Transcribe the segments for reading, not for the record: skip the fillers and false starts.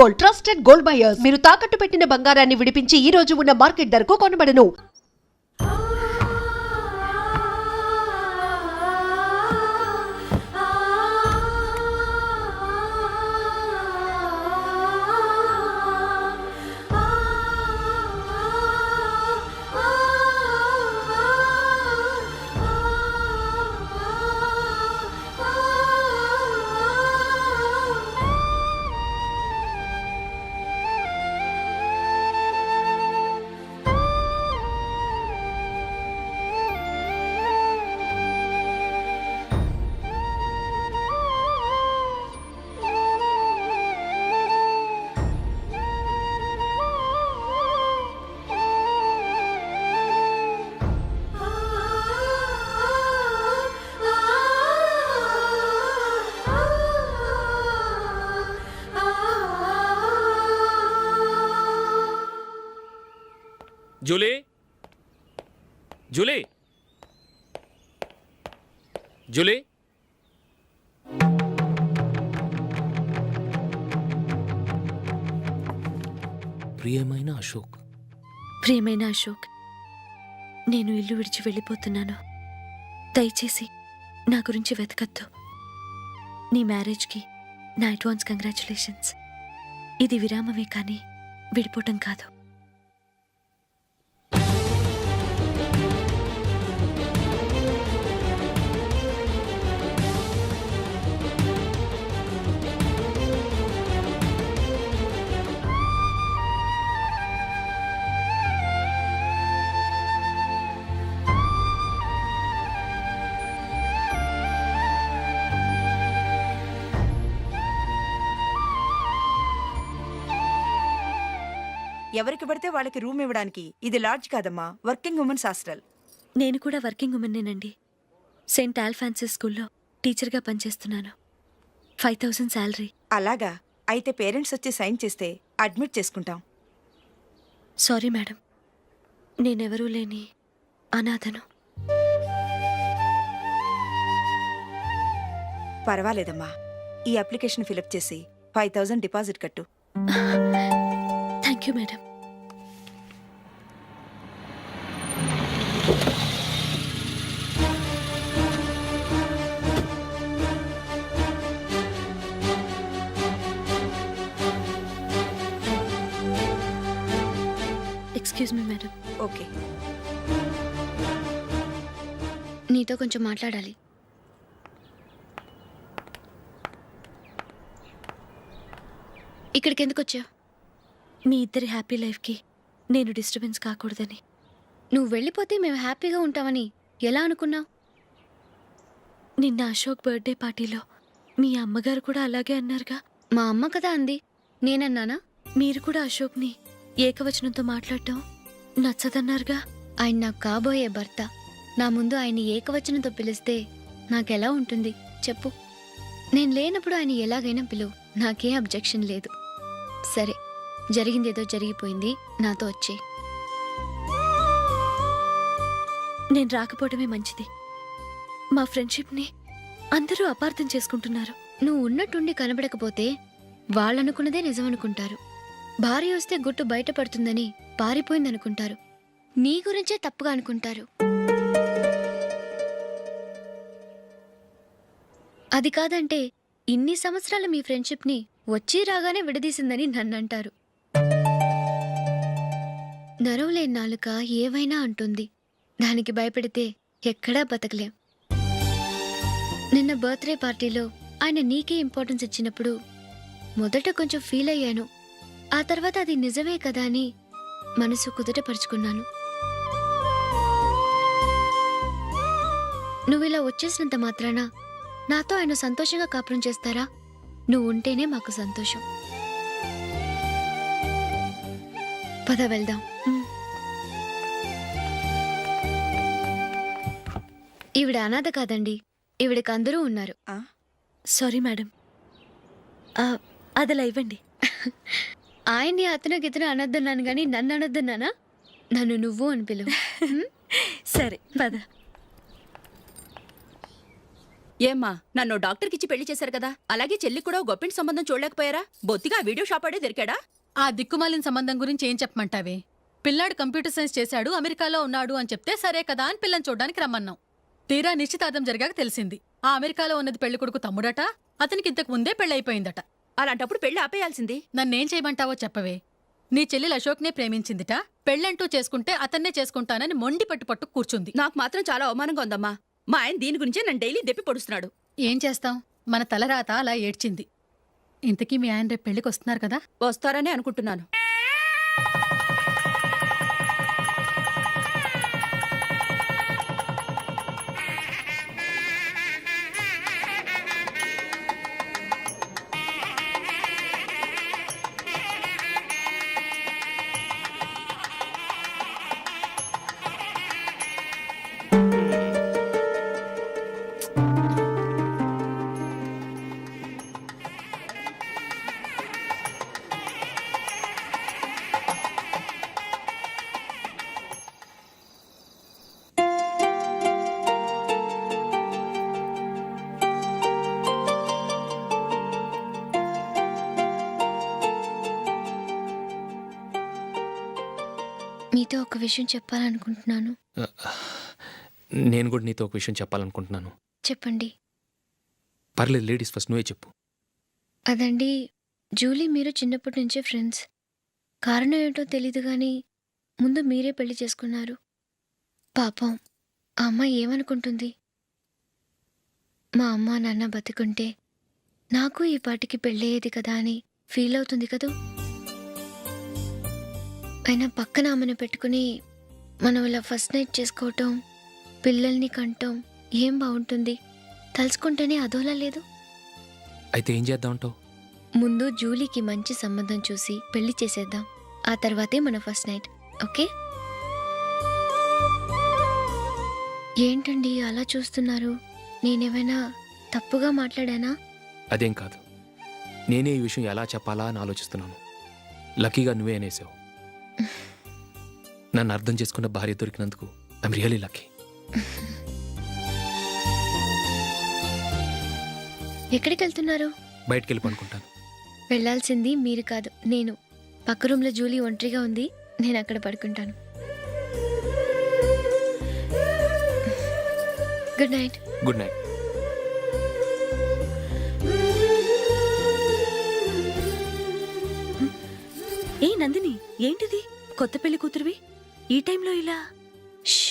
Gold, trusted gold buyers. మీరు తాకట్టు పెట్టిన బంగారాన్ని విడిపించి ఈ రోజు ఉన్న మార్కెట్ ధరకు కొనబడను. Julie, Julie, Julie. ప్రియమైన అశోక్, ప్రియమైన అశోక్, నేను ఇల్లు విడిచి వెళ్ళిపోతున్నాను. దయచేసి నా గురించి వెతకద్దు. నీ మ్యారేజ్కి నా అడ్వాన్స్ కంగ్రాచులేషన్స్. ఇది విరామమే కానీ విడిపోవటం కాదు. ఎవరికి పడితే వాళ్ళకి రూమ్ ఇవ్వడానికి ఇది లాడ్జ్ కాదమ్మా, వర్కింగ్ ఉమెన్స్ హాస్టల్. నేను కూడా వర్కింగ్ ఉమెన్నేనండి. సెయింట్ ఆల్ఫాన్సిస్ స్కూల్లో టీచర్గా పనిచేస్తున్నాను. 5000 శాలరీ. అలాగా? అయితే పేరెంట్స్ వచ్చి సైన్ చేస్తే అడ్మిట్ చేసుకుంటాం. సారీ మేడం, నేనెవరూ లేని అనాథను. పర్వాలేదమ్మా, ఈ అప్లికేషన్ ఫిలప్ చేసి 5000 డిపాజిట్ కట్టు. Thank you madam. Excuse me madam. Okay. నీతో కొంచెం మాట్లాడాలి. ఇక్కడికి ఎందుకు వచ్చావు? మీ ఇద్దరి హ్యాపీ లైఫ్కి నేను డిస్టర్బెన్స్ కాకూడదని. నువ్వు వెళ్ళిపోతే మేము హ్యాపీగా ఉంటామని ఎలా అనుకున్నావు? నిన్న అశోక్ బర్త్డే పార్టీలో మీ అమ్మగారు కూడా అలాగే అన్నారుగా. మా అమ్మ కదా అంది, నేనన్నానా? మీరు కూడా అశోక్ని ఏకవచనంతో మాట్లాడటం నచ్చదన్నారుగా. ఆయన నాకు కాబోయే భర్త. నా ముందు ఆయన్ని ఏకవచనంతో పిలిస్తే నాకెలా ఉంటుంది చెప్పు? నేను లేనప్పుడు ఆయన ఎలాగైనా పిలువు, నాకేం అబ్జెక్షన్ లేదు. సరే, జరిగిందేదో జరిగిపోయింది, నాతో వచ్చే. నేను రాకపోవడమే మంచిది. మా ఫ్రెండ్షిప్ని అందరూ అపార్థం చేసుకుంటున్నారు. నువ్వు ఉన్నట్టుండి కనబడకపోతే వాళ్ళనుకున్నదే నిజమనుకుంటారు. భార్య వస్తే గుట్టు బయటపడుతుందని పారిపోయిందనుకుంటారు. నీ గురించే తప్పుగా అనుకుంటారు. అది కాదంటే ఇన్ని సంవత్సరాలు మీ ఫ్రెండ్షిప్ని వచ్చి రాగానే విడదీసిందని నన్నంటారు. నరవలేని నాలుక ఏవైనా అంటుంది. దానికి భయపడితే ఎక్కడా బతకలేం. నిన్న బర్త్డే పార్టీలో ఆయన నీకే ఇంపార్టెన్స్ ఇచ్చినప్పుడు మొదట కొంచెం ఫీల్ అయ్యాను. ఆ తర్వాత అది నిజమే కదా అని మనసు కుదుటపరుచుకున్నాను. నువ్విలా వచ్చేసినంత మాత్రాన నాతో ఆయన సంతోషంగా కాపురం చేస్తారా? నువ్వు ఉంటేనే మాకు సంతోషం. పద వెళ్దాం. ఈవిడ అనాథ కాదండి, ఈవిడకి అందరూ ఉన్నారు. సారీ మేడం, అదలా ఇవ్వండి. ఆయన్ని అతను గితను అనొద్దన్నాను గాని నన్ను అనొద్దన్నానా? నన్ను నువ్వు అని పిలువు. సరే పద. ఏమ్మా నన్ను డాక్టర్కిచ్చి పెళ్లి చేశారు కదా, అలాగే చెల్లి కూడా ఓ గొప్పింటి సంబంధం చూడలేకపోయారా? బొత్తిగా ఆ వీడియో షాప్ ఆడే దొరికాడా? ఆ దిక్కుమాలిన సంబంధం గురించి ఏం చెప్పమంటావే? పిల్లాడు కంప్యూటర్ సైన్స్ చేశాడు, అమెరికాలో ఉన్నాడు అని చెప్తే సరే కదా అని పిల్లని చూడడానికి రమ్మన్నాం. తీరా నిశ్చితార్థం జరిగాక తెలిసింది ఆ అమెరికాలో ఉన్నది పెళ్లికొడుకు తమ్ముడట, అతనికి ఇంతకు ముందే పెళ్ళైపోయిందట. అలాంటప్పుడు పెళ్లి ఆపేయాల్సింది. నన్నేం చేయమంటావో చెప్పవే. నీ చెల్లెలు అశోక్నే ప్రేమించిందిట, పెళ్ళంటూ చేసుకుంటే అతన్నే చేసుకుంటానని మొండి పట్టు కూర్చుంది. నాకు మాత్రం చాలా అవమానంగా ఉందమ్మా. మా ఆయన దీని గురించే నన్ను డైలీ దెప్పి పొడుస్తున్నాడు. ఏం చేస్తాం, మన తలరాత అలా ఏడ్చింది. ఇంతకీ మీ ఆయన రేపు పెళ్లికి వస్తున్నారు కదా? వస్తారనే అనుకుంటున్నాను. మీతో ఒక విషయం చెప్పాలనుకుంటున్నాను. నేను కూడా నీతో ఒక విషయం చెప్పాలనుకుంటున్నాను. చెప్పండి. పర్లేదు, లేడీస్ ఫస్ట్, నువ్వే చెప్పు. అదండి, జూలీ మీరు చిన్నప్పటి నుంచే ఫ్రెండ్స్. కారణం ఏంటో తెలీదు కానీ ముందు మీరే పెళ్లి చేసుకున్నారు. పాపం ఆ అమ్మాయి ఏమనుకుంటుంది? మా అమ్మ నాన్న బతికుంటే నాకు ఈ పాటికి పెళ్ళయ్యేది కదా అని ఫీల్ అవుతుంది కదూ. అయినా పక్కన ఆమెను పెట్టుకుని మనం ఇలా ఫస్ట్ నైట్ చేసుకోవటం, పిల్లల్ని కంటం ఏం బాగుంటుంది? తలుచుకుంటేనే అదోలా లేదు. అయితే ఏం చేద్దాం అంటావు? ముందు జూలీకి మంచి సంబంధం చూసి పెళ్లి చేసేద్దాం, ఆ తర్వాతే మన ఫస్ట్ నైట్. ఓకే? ఏంటండి అలా చూస్తున్నారు? నేనేమైనా తప్పుగా మాట్లాడానా? అదేం కాదు, నేనే ఈ విషయం ఎలా చెప్పాలా అని ఆలోచిస్తున్నాను. లక్కీగా నువ్వే అనేసావు. నన్ను అర్థం చేసుకున్న భార్య దొరికినందుకు ఐఎమ్ రియలీ లక్కీ. ఎక్కడికి వెళ్తున్నారు? బయటికి వెళ్ళి పనుకుంటాను. వెళ్ళాల్సింది మీరు కాదు, నేను. పక్క రూమ్లో జూలీ ఒంటరిగా ఉంది, నేను అక్కడ పడుకుంటాను. Good night. Good night. ఏ నందిని, ఏంటిది? కొత్త పెళ్లి కూతురువి ఈ టైంలో ఇలా? ష్!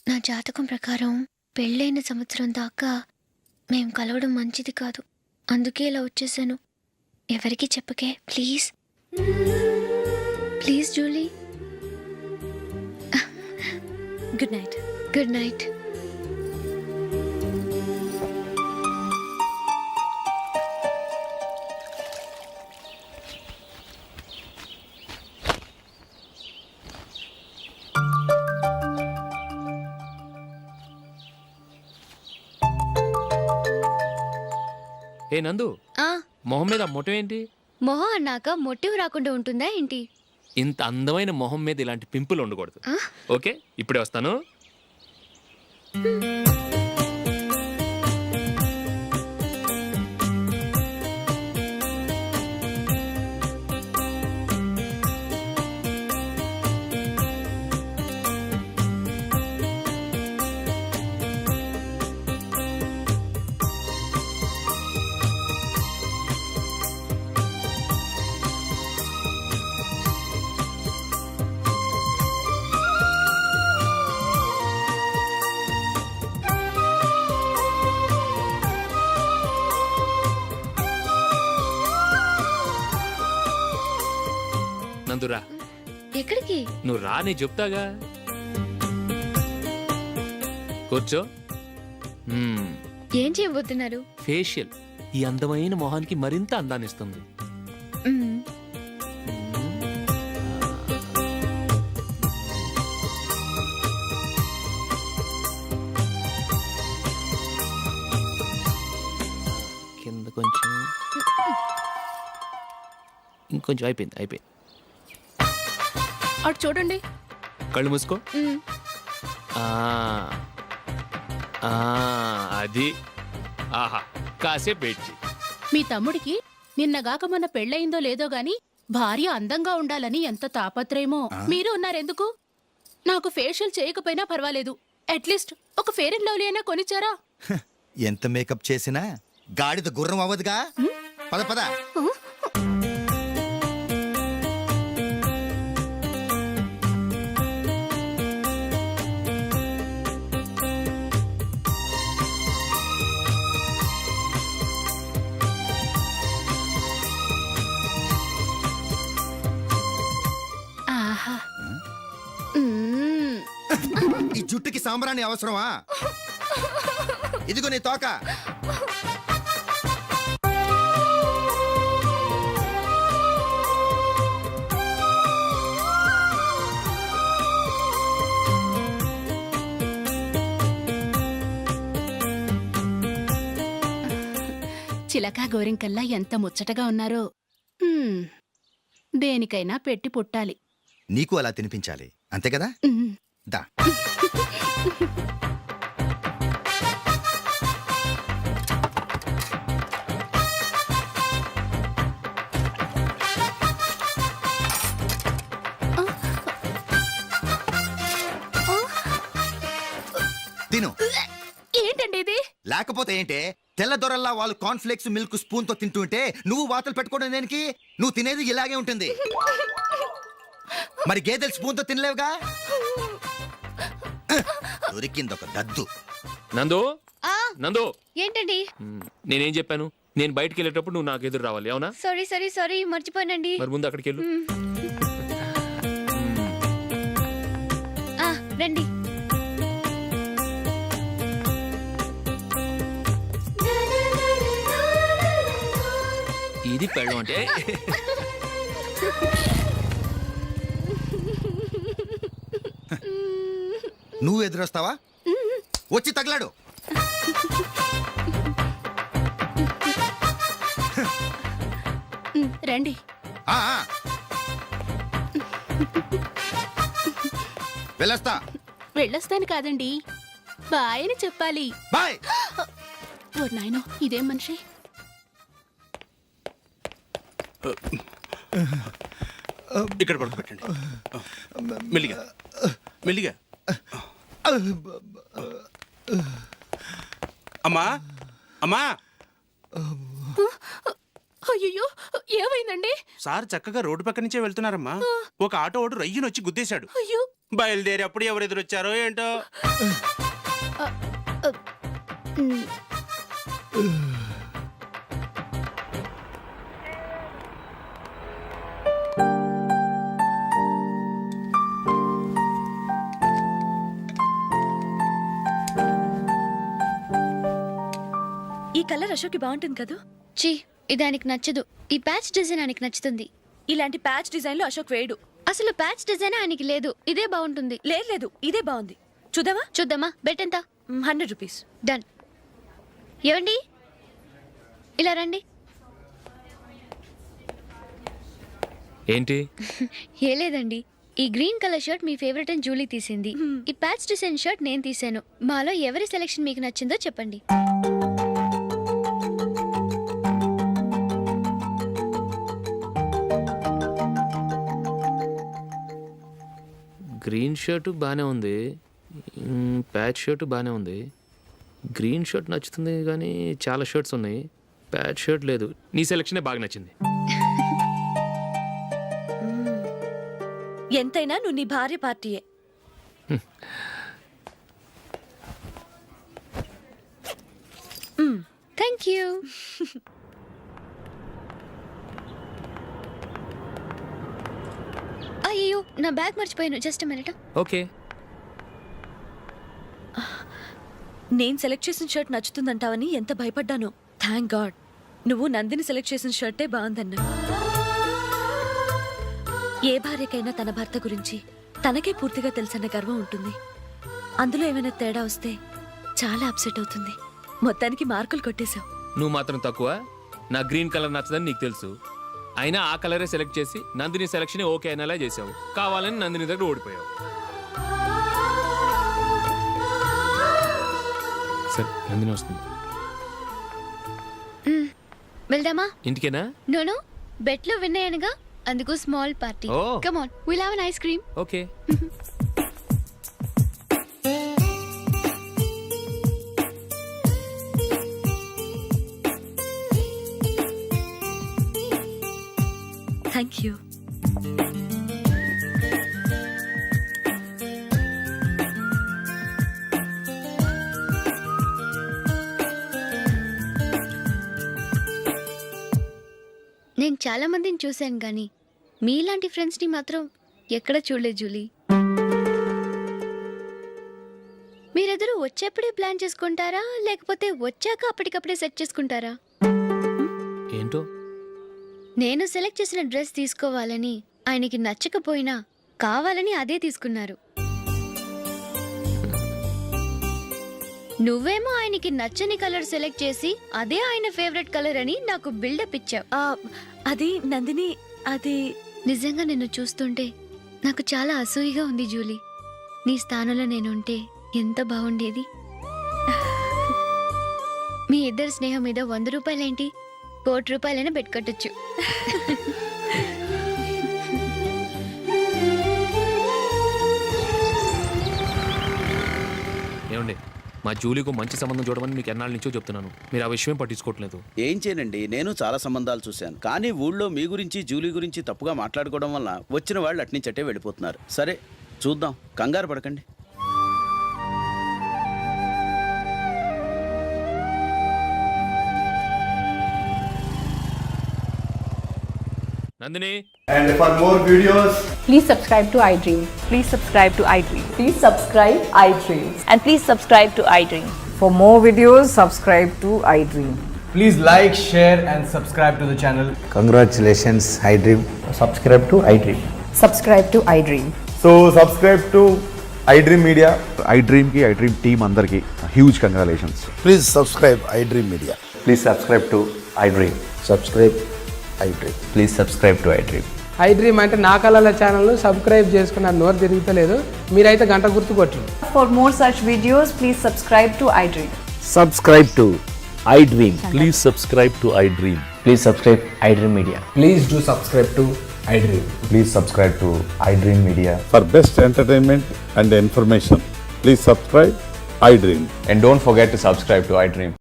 నా జాతకం ప్రకారం పెళ్ళైన సంవత్సరం దాకా మేం కలవడం మంచిది కాదు, అందుకే ఇలా వచ్చేసాను. ఎవరికి చెప్పకే please. Please Julie. Good night. Good night. ఏ నందు, మొహం మీద మొట్టం ఏంటి? మొహం అన్నాక మొటివ్ రాకుండా ఉంటుందా ఏంటి? ఇంత అందమైన మొహం మీద ఇలాంటి పింపుల్ ఉండకూడదు. ఓకే, ఇప్పుడే వస్తాను. నందురా. ఎక్కడికి? నువ్వు రా, నేను చెప్తాగా. కూర్చో. ఏం చేయబోతున్నారు? ఫేషియల్ ఈ అందమైన మొహానికి మరింత అందాన్ని ఇస్తుంది. మ్మ్. కింద కొంచెం, ఇంకొంచెం. అయిపోయింది. అటు చూడండి. కళ్ళు మూసుకో. మ్మ్. ఆ, అది ఆహా కాసేపు వెయిట్ చెయ్యి. మీ తమ్ముడికి నిన్నగాక మొన్న పెళ్ళయిందో లేదో గాని భార్య అందంగా ఉండాలని ఎంత తాపత్రయమో. మీరు ఉన్నారెందుకు? నాకు ఫేషియల్ చేయకపోయినా పర్వాలేదు, అట్లీస్ట్ ఒక ఫేర్ అండ్ లవ్లీ అయినా కొనిచ్చారా? ఎంత మేకప్ చేసినా గాడిద గుర్రం అవ్వదుగా. పద పద. ఆహా, ఈ జుట్టుకి సాంబ్రాణి అవసరమా? ఇదిగో నీ తోక. చిలకా గోరింకల్లా ఎంత ముచ్చటగా ఉన్నారో. దేనికైనా పెట్టి పుట్టాలి. నీకు అలా తినిపించాలి, అంతే కదా? దా. తిను. ఏంటండి ఇది? లేకపోతే ఏంటే, తెల్ల దొరల్లా వాళ్ళు కార్న్ఫ్లేక్స్ మిల్క్ స్పూన్ తో తింటుంటే నువ్వు వాతలు పెట్టుకోవడం దేనికి? నువ్వు తినేది ఇలాగే ఉంటుంది. మరి గేదెలు స్పూన్ తో తినలేవుగా. దొరికిందొక దద్దు. నందు ఆ, నందు ఏంటండి? నేనేం చెప్పాను? నేను బయటికి వెళ్ళేటప్పుడు నువ్వు నాకు ఎదురు రావాలి, అవునా? సారీ మర్చిపోయానండి. మరి ముందు అక్కడికి వెళ్ళు. ఆ, రండి. ఇది పెళ్ళం అంటే. నువ్వు ఎదురొస్తావా? వచ్చి తగలాడు. రండి. ఆ, ఆ. వెళ్ళొస్తా. వెళ్ళొస్తాను కాదండి, బాయ్ అని చెప్పాలి. బాయ్. ఓ నాయనో, ఇదేం మనిషి? ఇక్కడ పడుకోబెట్టండి. మెల్లిగా మెల్లిగా. అమ్మా అమ్మా, అయ్యో, ఏమైందండి? సార్ చక్కగా రోడ్డు పక్క నుంచే వెళ్తున్నారమ్మా. ఒక ఆటో ఓడు రయ్యను వచ్చి గుద్దేశాడు. అయ్యో, బయలుదేరి అప్పుడు ఎవరు ఎదురొచ్చారో ఏంటో. ఈ కలర్ అశోక్కి బాగుంటుంది కదా. చి, ఇది ఆయనకి నచ్చదు. ఈ ప్యాచ్ డిజైన్ ఆయనకి నచ్చుతుంది. ఇలాంటి ప్యాచ్ డిజైన్ లో అశోక్ వేయడు. అసలు ప్యాచ్ డిజైన్ ఆయనకి లేదు. ఇదే బాగుంటుంది. లేదు, ఇదే బాగుంది. చూద్దామా? చూద్దామా? బెట్ ఎంత? 100 రూపీస్. డన్. ఏవండి, ఇలా రండి. ఏంటి? ఏ లేదండి, ఈ గ్రీన్ కలర్ షర్ట్ మీ ఫేవరెట్ అని జూలీ తీసింది. ఈ ప్యాచ్ డిజైన్ షర్ట్ నేను తీసాను. మాలో ఎవరి సెలెక్షన్ మీకు నచ్చిందో చెప్పండి. గ్రీన్ షర్ట్ బాగానే ఉంది, ప్యాచ్ షర్ట్ బాగానే ఉంది. గ్రీన్ షర్ట్ నచ్చుతుంది కానీ చాలా షర్ట్స్ ఉన్నాయి, ప్యాచ్ షర్ట్ లేదు. నీ సెలెక్షనే బాగా నచ్చింది. ఎంతైనా నువ్వు నీ భార్య పార్టీయే. Thank you. అయ్యో, నా బ్యాగ్ మర్చిపోయాను. Just minute. ఓకే. నేను సెలెక్ట్ చేసిన షర్ట్ నచ్చుతుందంటావని ఎంత భయపడ్డాను. థ్యాంక్ గాడ్ నువ్వు నందిని సెలెక్ట్ చేసిన షర్టే బాగుందన్నా. ఏ భార్యకైనా తన భర్త గురించి తనకే పూర్తిగా తెలుసన్న గర్వం ఉంటుంది. అందులో ఏమైనా తేడా వస్తే చాలా అప్సెట్ అవుతుంది. మొత్తానికి మార్కులు కొట్టేశావు. నువ్వు మాత్రం తక్కువ. నా గ్రీన్ కలర్ నచ్చదని నీకు తెలుసు, అయినా ఆ కలరే సెలెక్ట్ చేసి నందిని సెలెక్షన్ ఓకే అనేలా చేసావు. కావాలని నందిని దగ్గర ఓడిపోయావు. సరే నందిని వస్తుంది. వెళ్దామా? ఇంటికేనా? నోను బెట్లో విన్నాయనగా, అందుకు small party. Oh. Come on, will have an ice cream. Okay. Thank you. నేను చాలా మందిని చూశాను కానీ మీలాంటి ఫ్రెండ్స్ని మాత్రం ఎక్కడ చూడలేదు జూలీ. మీరెదరూ వచ్చేప్పుడే ప్లాన్ చేసుకుంటారా, లేకపోతే వచ్చాక అప్పటికప్పుడే సెట్ చేసుకుంటారా? ఏంటో నేను సెలెక్ట్ చేసిన డ్రెస్ తీసుకోవాలని ఆయనకి నచ్చకపోయినా కావాలని అదే తీసుకున్నారు. నువ్వేమో ఆయనకి నచ్చని కలర్ సెలెక్ట్ చేసి అదే ఆయన ఫేవరెట్ కలర్ అని నాకు బిల్డప్ ఇచ్చావు. అది నందిని, అది నిజంగా నిన్ను చూస్తుంటే నాకు చాలా అసూయగా ఉంది జూలీ. నీ స్థానంలో నేనుంటే ఎంత బాగుండేది. మీ ఇద్దరి స్నేహం మీద 100 రూపాయలేంటి, 1 కోటి రూపాయలైనా పెట్టుకట్టచ్చు. ఏమండి, మా జూలీకు మంచి సంబంధం చూడమని మీకు ఎన్నాళ్ళ నుంచో చెప్తున్నాను. మీరు ఆ విషయం పట్టించుకోవట్లేదు. ఏం చేయనండి, నేను చాలా సంబంధాలు చూశాను. కానీ ఊళ్ళో మీ గురించి జూలీ గురించి తప్పుగా మాట్లాడుకోవడం వల్ల వచ్చిన వాళ్ళు అట్నుంచటే వెళ్ళిపోతున్నారు. సరే చూద్దాం, కంగారు పడకండి. Nandini, And for more videos, Please subscribe to iDream. Please subscribe to iDream. Please subscribe iDream. And please subscribe to iDream. For more videos, subscribe to iDream. please like, share, and subscribe to the channel. Congratulations iDream. Subscribe to iDream. Subscribe to iDream. So, subscribe to iDream Media. iDream ki iDream team andarki huge congratulations. Please subscribe iDream media. Please subscribe to iDream. Subscribe iDream. Please subscribe to iDream. iDream అంటే నా కళల channel subscribe చేసుకున్న నోరు తిరుగుతలేదు, మీరైతే గంట గుర్తు కొట్టండి. For more such videos, please subscribe to iDream. Subscribe to iDream. Please subscribe to iDream. Please subscribe iDream Media. Please do subscribe to iDream. Please subscribe to iDream Media. For best entertainment and information, please subscribe iDream. And don't forget to subscribe to iDream.